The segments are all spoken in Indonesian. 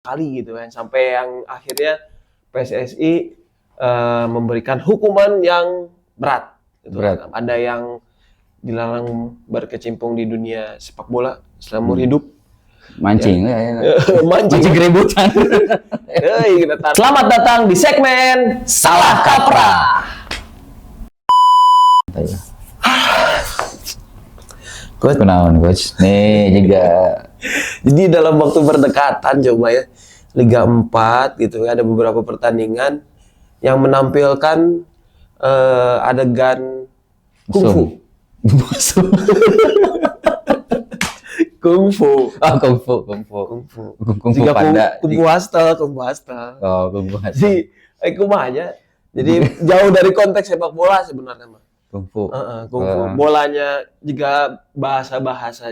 kali gitu kan, sampai yang akhirnya PSSI memberikan hukuman yang berat gitu. Berat. Ada yang dilarang berkecimpung di dunia sepak bola seumur hidup. Mancing Mancing keributan. Selamat datang di segmen Salah Kaprah. Coach, kenaon coach? Nih juga. Jadi dalam waktu berdekatan coba ya, Liga 4 gitu ya, ada beberapa pertandingan yang menampilkan adegan kungfu. Kungfu. Oh, kungfu panda. Kungfu hasta. Oh, kungfu hasta. Jadi, kumaha aja. Jadi jauh dari konteks sepak bola sebenarnya mah. Kungfu. Kungfu. Bolanya juga bahasa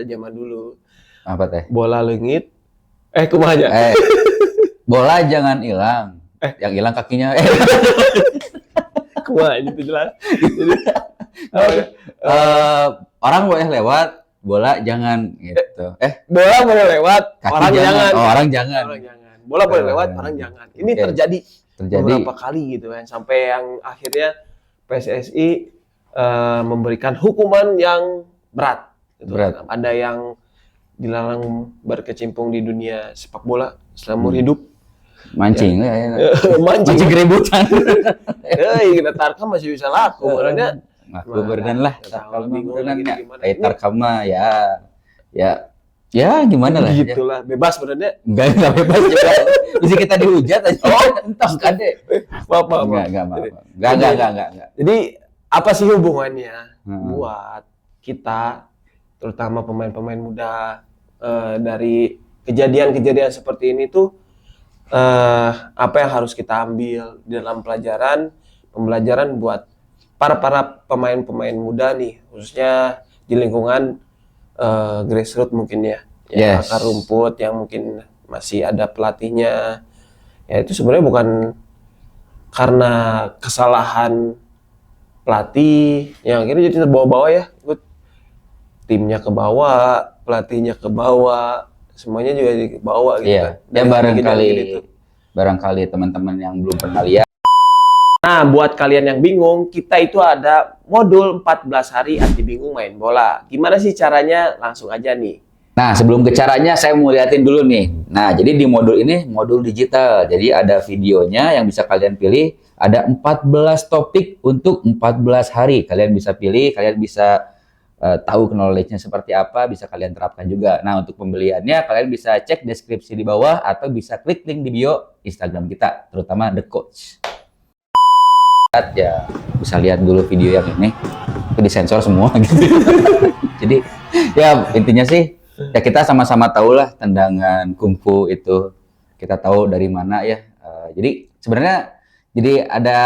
zaman dulu. Apa teh? Bola leungit. Kumaha aja. Bola jangan hilang. Yang hilang kakinya. Kumaha itu jelas. Jadi, orang boleh lewat, bola jangan gitu. Bola boleh lewat, orang jangan. Orang jangan. Bola boleh lewat, orang jangan. Ini terjadi beberapa kali gitu kan, sampai yang akhirnya PSSI memberikan hukuman yang berat. Gitu. Ada yang dilarang berkecimpung di dunia sepak bola seumur hidup. Mancing keributan. Kita Tarkam masih bisa laku. Orangnya ngaku berdan lah. Tarkam mah ya gimana lah. Gitulah, bebas sebenarnya. Enggak bebas juga. Bisa kita dihujat aja. Entah kade. Enggak. Jadi apa sih hubungannya buat kita, terutama pemain-pemain muda, dari kejadian-kejadian seperti ini tuh, apa yang harus kita ambil dalam pembelajaran buat para pemain-pemain muda nih, khususnya di lingkungan grassroots mungkin ya, akar rumput yang mungkin masih ada pelatihnya. Ya itu sebenarnya bukan karena kesalahan pelatih yang akhirnya jadi terbawa-bawa ya, timnya ke bawah, pelatihnya ke bawah, semuanya juga ke bawah gitu. Iya. Dan barangkali teman-teman yang belum pernah lihat. Nah, buat kalian yang bingung, kita itu ada modul 14 hari anti bingung main bola. Gimana sih caranya? Langsung aja nih. Nah, sebelum ke caranya saya mau liatin dulu nih. Nah, jadi di modul ini modul digital. Jadi ada videonya yang bisa kalian pilih. Ada 14 topik untuk 14 hari. Kalian bisa pilih, kalian bisa tahu knowledge-nya seperti apa, bisa kalian terapkan juga. Nah, untuk pembeliannya kalian bisa cek deskripsi di bawah atau bisa klik link di bio Instagram kita, terutama The Coach. Ya, bisa lihat dulu video yang ini. Itu disensor semua gitu. Jadi, ya intinya sih ya kita sama-sama tahu lah tendangan kungfu itu. Kita tahu dari mana ya. Jadi sebenarnya jadi ada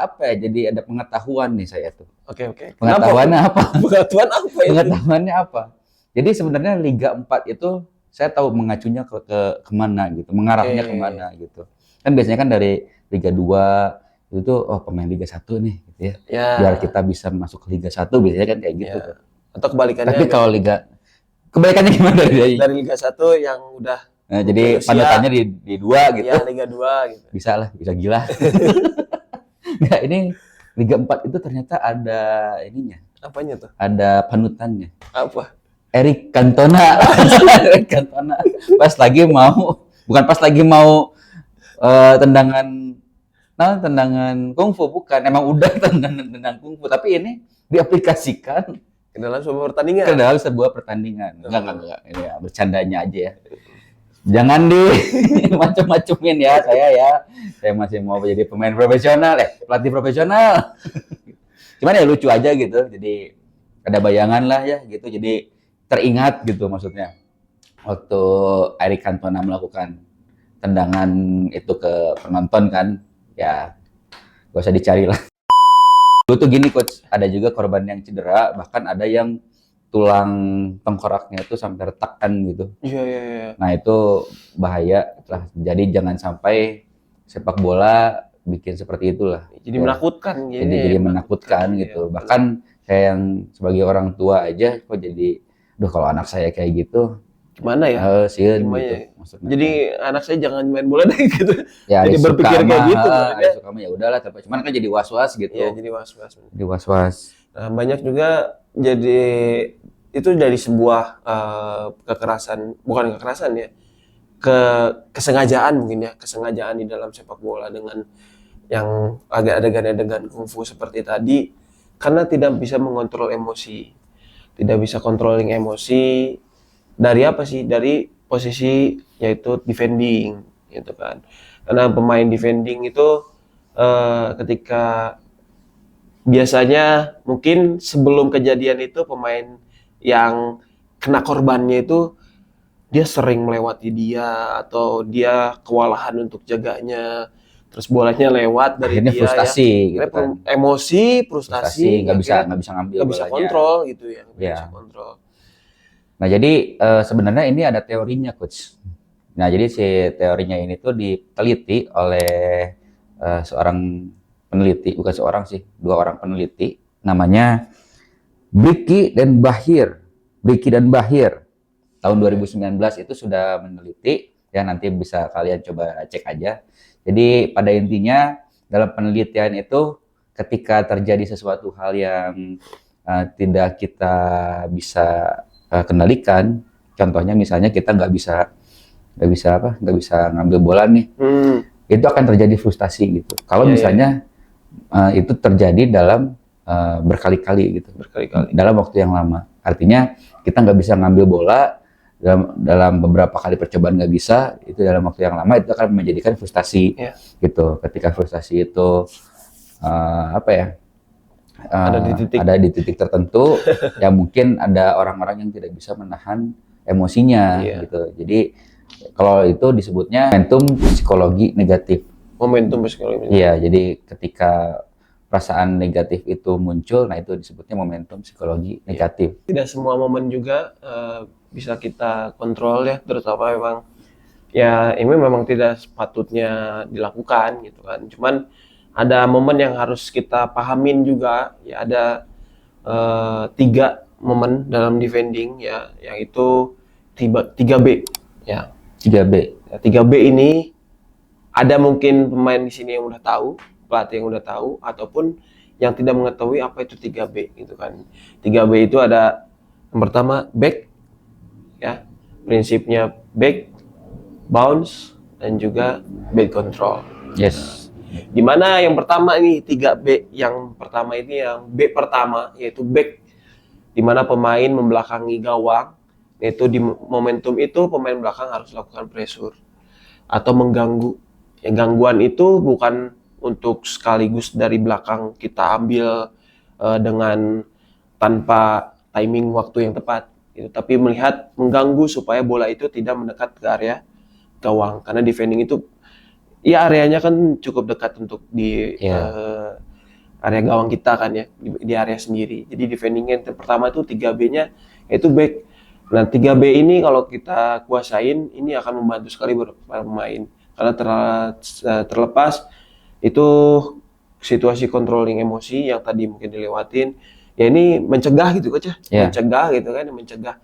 apa ya? Jadi ada pengetahuan nih saya tuh. Oke. Pengetahuannya apa? Pengetahuannya apa? Jadi sebenarnya Liga 4 itu saya tahu mengacunya ke kemana gitu, mengarahnya kemana gitu. Kan biasanya kan dari Liga 2 itu tuh pemain Liga 1 nih gitu ya. Biar kita bisa masuk ke Liga 1 biasanya kan kayak gitu. Atau kebalikannya. Tapi kalau kebalikannya gimana dari Liga 1 yang udah jadi panutannya di 2 gitu. Ya, Liga 2 gitu. Bisa gila. Nah, ini Liga 4 itu ternyata ada ininya. Apanya tuh? Ada panutannya. Apa? Eric Cantona. Pas lagi mau tendangan kungfu, bukan. Emang udah tendangan kungfu, tapi ini diaplikasikan ke dalam sebuah pertandingan. Enggak. Ini ya, bercandanya aja ya. Jangan macam-macumin ya saya ya. Saya masih mau jadi pemain profesional, pelatih profesional. Cuman ya lucu aja gitu. Jadi ada bayangan lah ya gitu. Jadi teringat gitu maksudnya. Waktu Eric Cantona melakukan tendangan itu ke penonton kan, ya gak usah dicari lah. Dulu tuh gini coach, ada juga korban yang cedera, bahkan ada yang tulang tengkoraknya itu sampai retakan gitu. Iya. Nah itu bahaya lah. Jadi jangan sampai sepak bola bikin seperti itulah. Jadi menakutkan. Jadi menakutkan gitu. Bahkan saya yang sebagai orang tua aja kok jadi, kalau anak saya kayak gitu, gimana ya? Sieun Gimana gitu ya? maksudnya. Jadi anak saya jangan main bola deh gitu. Ya Jadi ada berpikir suka kayak mah, gitu ada makanya. suka mah ya udahlah, tapi cuman kan jadi was-was Iya, gitu. jadi was-was. Jadi was-was. Nah, banyak juga jadi itu dari sebuah kekerasan, bukan kekerasan ya, kesengajaan mungkin ya, kesengajaan di dalam sepak bola dengan yang agak adegan-adegan kungfu seperti tadi, karena tidak bisa mengontrol emosi, tidak bisa controlling emosi dari apa sih? Dari posisi yaitu defending, gitu kan. Karena pemain defending itu ketika biasanya mungkin sebelum kejadian itu pemain yang kena korbannya itu dia sering melewati dia atau dia kewalahan untuk jaganya, terus bolanya lewat dari Akhirnya dia ya. frustasi gitu Akhirnya kan. emosi, Frustasi, frustasi, akhirnya nggak bisa ngambil nggak bisa bolanya. kontrol gitu ya, nggak Ya. bisa kontrol. Nah, jadi sebenarnya ini ada teorinya, Coach. Nah, jadi si teorinya ini tuh diteliti oleh seorang peneliti, bukan seorang sih, 2 orang peneliti, namanya Bricky dan Bahir. Bricky dan Bahir. Tahun 2019 itu sudah meneliti, ya nanti bisa kalian coba cek aja. Jadi pada intinya dalam penelitian itu ketika terjadi sesuatu hal yang tidak kita bisa kendalikan, contohnya misalnya kita nggak bisa ngambil bola nih, itu akan terjadi frustasi gitu. Kalau misalnya itu terjadi dalam berkali-kali gitu, dalam waktu yang lama, artinya kita nggak bisa ngambil bola dalam beberapa kali percobaan nggak bisa, itu dalam waktu yang lama itu akan menjadikan frustasi gitu. Ketika frustasi itu ada di titik tertentu ya mungkin ada orang-orang yang tidak bisa menahan emosinya gitu. Jadi kalau itu disebutnya momentum psikologi negatif. Momentum psikologi. Iya, jadi ketika perasaan negatif itu muncul, nah itu disebutnya momentum psikologi negatif. Tidak semua momen juga bisa kita kontrol ya, terutama memang ya ini memang tidak sepatutnya dilakukan gitu kan. Cuman ada momen yang harus kita pahamin juga ya, ada 3 momen dalam defending ya, yaitu 3B ya. 3B. Ya, 3B ini ada mungkin pemain di sini yang udah tahu, pelatih yang udah tahu, ataupun yang tidak mengetahui apa itu 3B gitu kan. 3B itu ada yang pertama back ya, prinsipnya back, bounce, dan juga back control. Yes. Dimana yang pertama ini 3B, yang pertama ini yang B pertama yaitu back, dimana pemain membelakangi gawang, yaitu di momentum itu pemain belakang harus lakukan pressure atau mengganggu. Ya, gangguan itu bukan untuk sekaligus dari belakang kita ambil dengan tanpa timing waktu yang tepat gitu, tapi melihat mengganggu supaya bola itu tidak mendekat ke area gawang, karena defending itu ya areanya kan cukup dekat untuk di area gawang kita kan ya, di area sendiri. Jadi defendingnya yang pertama itu 3B-nya yaitu back. Nah 3B ini kalau kita kuasain ini akan membantu sekali para pemain, karena terlepas itu situasi controlling emosi yang tadi mungkin dilewatin, ya ini mencegah gitu Coach ya, mencegah gitu kan, mencegah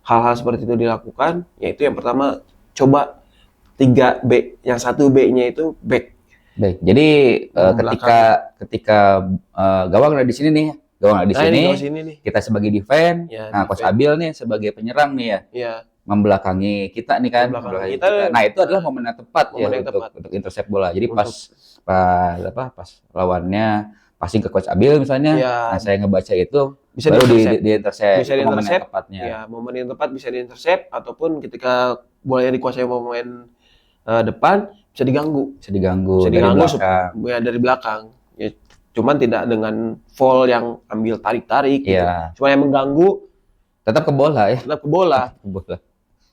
hal-hal seperti itu dilakukan. Yaitu yang pertama coba 3B, yang 1B-nya itu back. Baik, jadi ketika gawang ada di sini nih, kita sebagai defense, nah Coach Abil nih sebagai penyerang nih ya, membelakangi kita nih kan, nah itu adalah momen yang tepat untuk intercept bola. Jadi pas lawannya passing ke Coach Abil misalnya, nah saya ngebaca itu bisa baru di-intercept, bisa momen yang tepatnya. Ya, momen yang tepat bisa di-intercept, ataupun ketika bolanya dikuasai pemain depan bisa diganggu dari belakang. Ya, cuman tidak dengan foul yang ambil tarik-tarik gitu. Cuma yang mengganggu tetap ke bola ya. Tetap ke bola.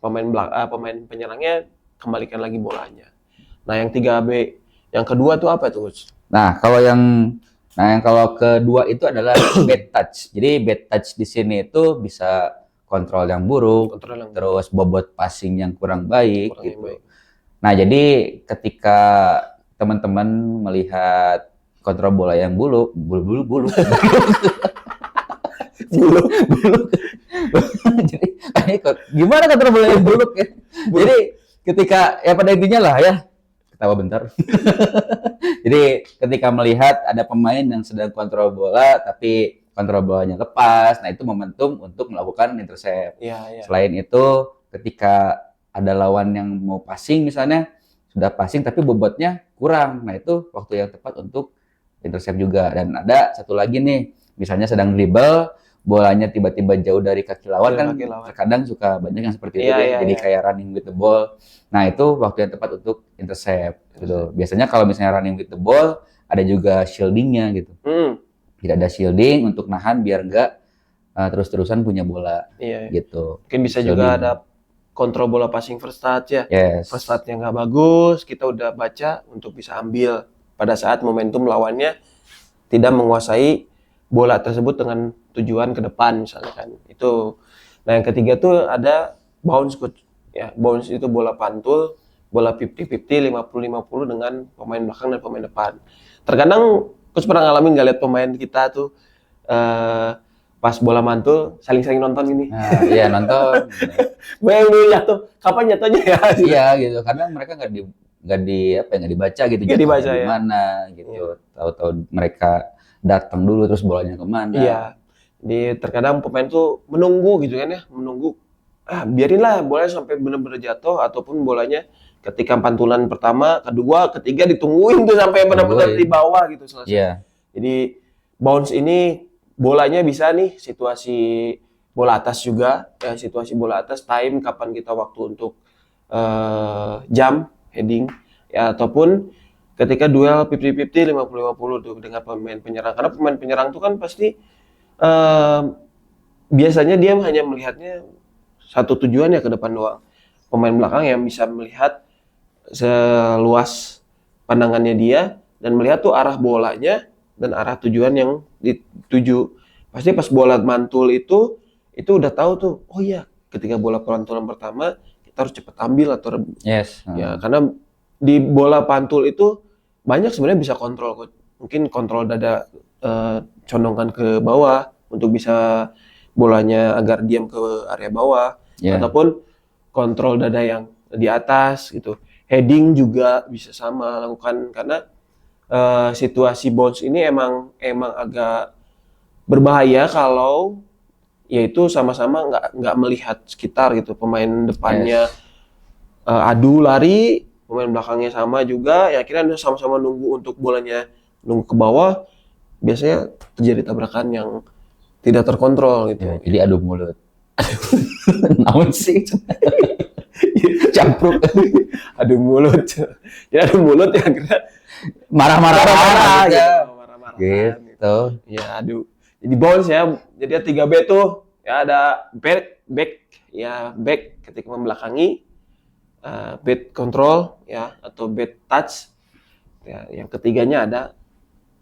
Pemain penyerangnya kembalikan lagi bolanya. Nah, yang 3B yang kedua tuh apa tuh? Nah, kalau kedua itu adalah bad touch. Jadi bad touch di sini itu bisa kontrol yang buruk, terus bobot passing yang kurang baik gitu. Nah, jadi ketika teman-teman melihat kontrol bola yang buluk Buluk. Buluk. Jadi gimana kontrol bola yang buluk ya? Jadi ketika ya pada intinya lah ya, ketawa bentar. Jadi ketika melihat ada pemain yang sedang kontrol bola tapi kontrol bolanya lepas, nah itu momentum untuk melakukan intercept. Iya. Selain itu, ketika ada lawan yang mau passing misalnya, sudah passing tapi bobotnya kurang, nah itu waktu yang tepat untuk intercept juga. Dan ada satu lagi nih, misalnya sedang dribble, bolanya tiba-tiba jauh dari kaki lawan kan, terkadang suka banyak yang seperti itu ya, jadi kayak running with the ball. Nah itu waktu yang tepat untuk intercept gitu. Biasanya kalau misalnya running with the ball, ada juga shieldingnya gitu. Tidak ada shielding untuk nahan biar enggak terus-terusan punya bola gitu. Mungkin bisa shielding. Juga ada kontrol bola passing first touch ya. First touch yang nggak bagus, kita udah baca untuk bisa ambil pada saat momentum lawannya tidak menguasai bola tersebut dengan tujuan ke depan misalnya kan. Itu. Nah, yang ketiga tuh ada bounce coach. Ya, bounce itu bola pantul, bola 50-50, 50-50 dengan pemain belakang dan pemain depan. Terkadang coach pernah ngalamin nggak lihat pemain kita tuh pas bola mantul saling-saling nonton gini. Nah, iya nonton. Bayang dulu jatuh, kapan jatuhnya ya? Iya gitu, karena mereka nggak dibaca gitu. Nggak dibaca ya. Gimana gitu. Tahu-tahu mereka datang dulu terus bolanya kemana. Iya. Jadi terkadang pemain tuh menunggu gitu kan ya, menunggu. Biarinlah bolanya sampai benar-benar jatuh ataupun bolanya ketika pantulan pertama, kedua, ketiga ditungguin tuh sampai benar-benar di bawah gitu selesai. Iya. Jadi bounce ini bolanya bisa nih situasi bola atas juga, ya situasi bola atas, time kapan kita waktu untuk jump, heading, ya ataupun ketika duel 50-50, 50-50 tuh dengan pemain penyerang. Karena pemain penyerang tuh kan pasti biasanya dia hanya melihatnya satu tujuannya ke depan doang. Pemain belakang yang bisa melihat seluas pandangannya dia dan melihat tuh arah bolanya dan arah tujuan yang dituju. Pasti pas bola mantul itu udah tahu tuh, oh iya ketika bola pantulan pertama kita harus cepat ambil atau rebut. Ya karena di bola pantul itu banyak sebenarnya bisa kontrol. Mungkin kontrol dada, condongkan ke bawah untuk bisa bolanya agar diam ke area bawah, ataupun kontrol dada yang di atas gitu. Heading juga bisa sama lakukan karena situasi bounce ini emang agak berbahaya kalau yaitu sama-sama nggak melihat sekitar gitu. Pemain depannya adu lari, pemain belakangnya sama juga, ya akhirnya sama-sama nunggu untuk bolanya nunggu ke bawah, biasanya terjadi tabrakan yang tidak terkontrol gitu. Jadi adu mulut. Namun sih campruk adu mulut. Ya adu mulut ya akhirnya marah-marah gitu. Ya aduh. Jadi bounce ya. Jadi 3B tuh ya ada back ya back ketika membelakangi, back control ya atau back touch. Ya, yang ketiganya ada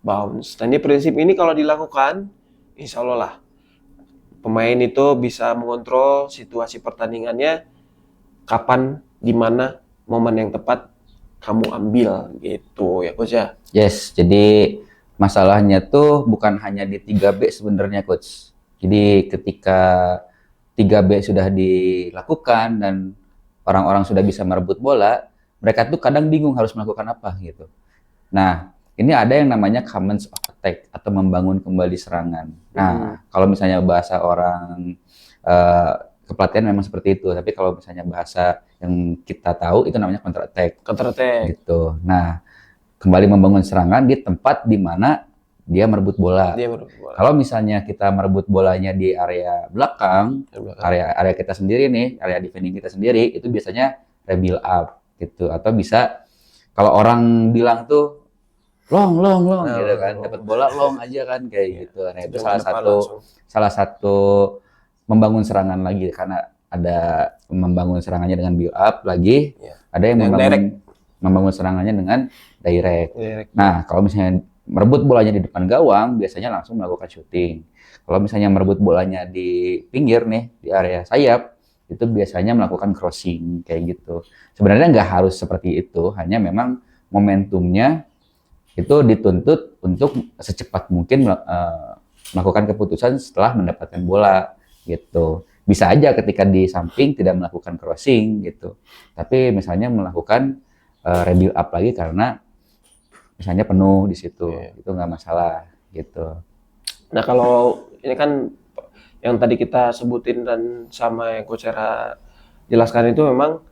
bounce. Dan ini prinsip ini kalau dilakukan, insya Allah lah pemain itu bisa mengontrol situasi pertandingannya kapan, di mana, momen yang tepat kamu ambil gitu ya coach ya. Yes, jadi masalahnya tuh bukan hanya di 3B sebenarnya coach. Jadi ketika 3B sudah dilakukan dan orang-orang sudah bisa merebut bola, mereka tuh kadang bingung harus melakukan apa gitu. Nah, ini ada yang namanya commence of attack atau membangun kembali serangan. Nah, kalau misalnya bahasa orang kepelatihan memang seperti itu, tapi kalau misalnya bahasa yang kita tahu itu namanya counter attack. Counter attack. Gitu. Nah, kembali membangun serangan di tempat di mana dia merebut bola. Kalau misalnya kita merebut bolanya di area belakang, area kita sendiri nih, area defending kita sendiri, itu biasanya rebuild up gitu. Atau bisa kalau orang bilang tuh long gitu kan, dapat bola long aja kan kayak gitu. Nah, itu salah satu membangun serangan lagi karena ada membangun serangannya dengan build up lagi, ada yang membangun serangannya dengan direct. Nah, kalau misalnya merebut bolanya di depan gawang, biasanya langsung melakukan shooting. Kalau misalnya merebut bolanya di pinggir nih, di area sayap, itu biasanya melakukan crossing kayak gitu. Sebenarnya nggak harus seperti itu, hanya memang momentumnya itu dituntut untuk secepat mungkin melakukan keputusan setelah mendapatkan bola gitu. Bisa aja ketika di samping tidak melakukan crossing gitu. Tapi misalnya melakukan rebuild up lagi karena misalnya penuh di situ, itu nggak masalah gitu. Nah kalau ini kan yang tadi kita sebutin dan sama yang Coach Era jelaskan itu memang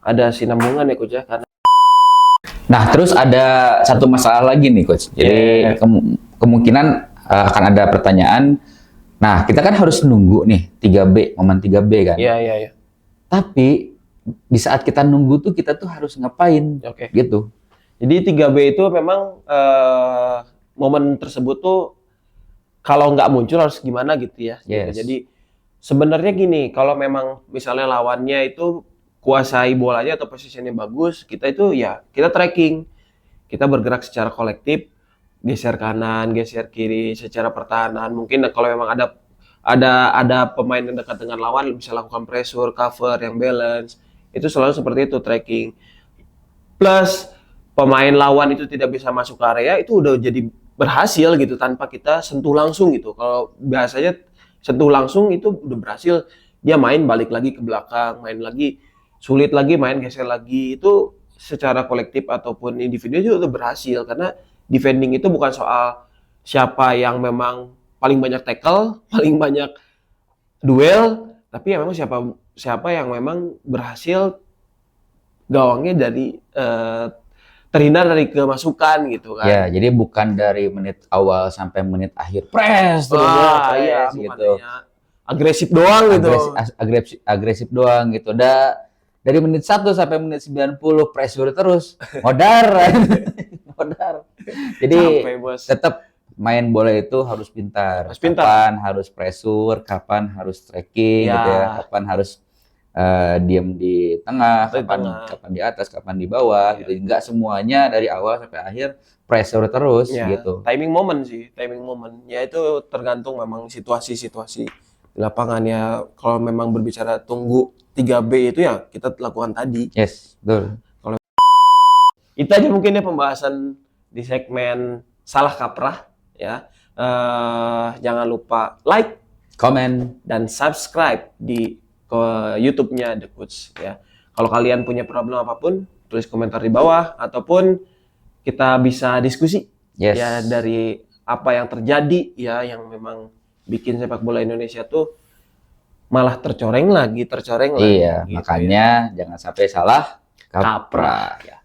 ada sinambungan ya Coach ya, karena Nah, terus ada satu masalah lagi nih, Coach. Jadi kemungkinan akan ada pertanyaan. Nah, kita kan harus nunggu nih 3B, momen 3B kan. iya. Tapi di saat kita nunggu tuh kita tuh harus ngapain? Oke. Gitu. Jadi 3B itu memang momen tersebut tuh kalau nggak muncul harus gimana gitu ya. Yes. Jadi sebenarnya gini, kalau memang misalnya lawannya itu kuasai bolanya atau posisinya bagus, kita itu ya kita tracking. Kita bergerak secara kolektif, geser kanan, geser kiri secara pertahanan. Mungkin kalau memang ada pemain yang dekat dengan lawan bisa lakukan pressure, cover yang balance. Itu selalu seperti itu tracking. Plus pemain lawan itu tidak bisa masuk ke area, itu udah jadi berhasil gitu tanpa kita sentuh langsung gitu. Kalau biasanya sentuh langsung itu udah berhasil, dia main balik lagi ke belakang, main lagi sulit lagi, main geser lagi. Itu secara kolektif ataupun individu itu udah berhasil karena defending itu bukan soal siapa yang memang paling banyak tackle, paling banyak duel, tapi ya memang siapa yang memang berhasil gawangnya dari terhindar dari kemasukan gitu kan. Ya, jadi bukan dari menit awal sampai menit akhir press terus Iya, gitu. Agresif doang gitu. Agresif doang gitu. Dari menit 1 sampai menit 90 pressure terus. Modar. Modar. Jadi tetap main bola itu harus pintar. Kapan harus pressure, kapan harus tracking gitu ya. Kapan harus diam di tengah, kapan di atas, kapan di bawah gitu. Enggak semuanya dari awal sampai akhir pressure terus gitu. Timing moment sih, timing moment. Ya itu tergantung memang situasi-situasi di lapangan ya. Kalau memang berbicara tunggu 3B itu ya kita lakukan tadi. Yes, betul. Kalau itu aja mungkin ya pembahasan di segmen salah kaprah ya. Jangan lupa like, comment, dan subscribe di ke YouTube-nya The Coach ya. Kalau kalian punya problem apapun, tulis komentar di bawah ataupun kita bisa diskusi ya dari apa yang terjadi ya yang memang bikin sepak bola Indonesia tuh malah tercoreng lagi. Iya, gitu makanya jangan sampai salah kaprah. Ya.